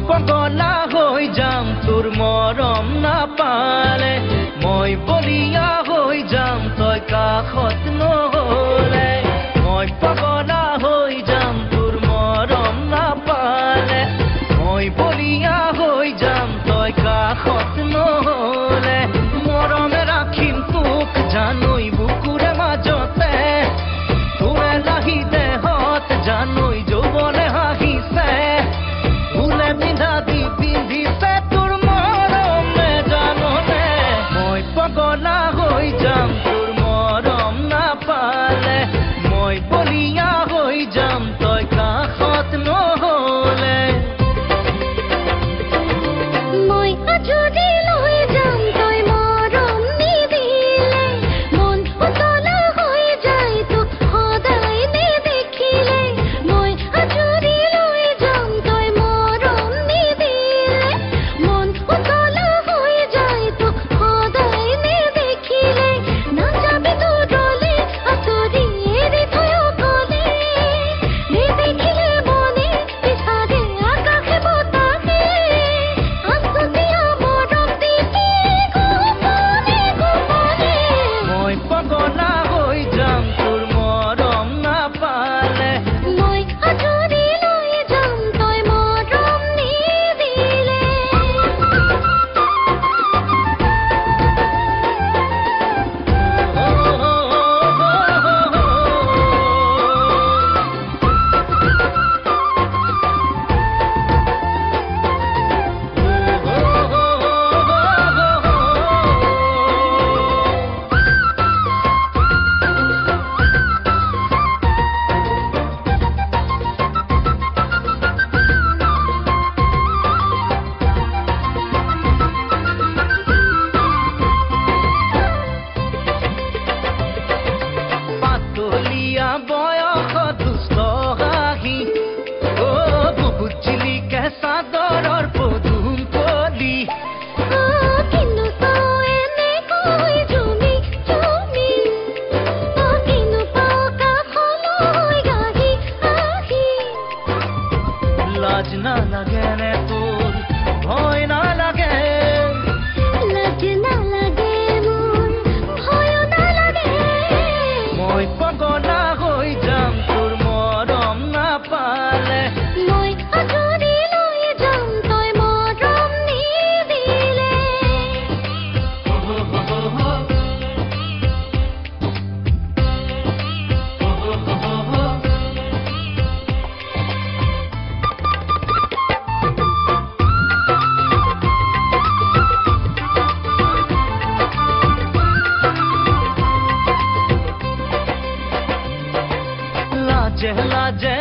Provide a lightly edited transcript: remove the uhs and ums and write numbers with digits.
পগলা হৈ যাম তোৰ মৰম নাপালে মই বলিয়া হৈ যাম তই কাষত নহলে মই পগলা হৈ যাম তোৰ মৰম নাপালে মই বলিয়া হৈ যাম তই কাষত নহলে মৰমে ৰাখিম তোক জানৈ বুকুৰে মাজতে তোৰে লাহি দেহত জানৈ যৌৱনে হাঁহিছে ফুলে পিন্ধা দি পিন্ধিছে তোৰ মৰমে জাননে মই পগলা হৈ যাম তোৰ মৰম নাপালে মই বলিয়া হৈ যাম তই কাষত নহলে মই আজৰি লৈ যাম তই মৰম নিদিলে মন উতলা হৈ যায় তোক সদায় নেদেখিলে মই আজৰি লৈ যাম তই মৰম নিদিলে মন উতলা হৈ যায় তোক সদায় নেদেখিলে নাযাবি দূৰলে আঁতৰি এৰি থৈ অকলে নেদেখিলে মনে পিছাৰে আকাশে বতাহে আঁচতীয়া মৰম দিবি গোপনে গোপনে মই পগলা হৈ যাম তোৰ মৰম নাপালে মই আজৰি লৈ যাম তই মৰম নিদিলে পাতলীয়া বয়স দুষ্ট হাঁহি বুজিলি কেঁচা দৰৰ পদুম কলি কিনো চাও এনেকৈ জুমি জুমি কিনো পাও কাষলৈ আহি আহি লাজ নালাগে নে তোৰ ভয় নালাগে লাজ নালাগে মোৰ ভয় নালাগে মই পগলা হৈ যাম তোৰ মৰম নাপালে মই আজৰি লৈ যাম তই মৰম নিদিলে লাজে লাজে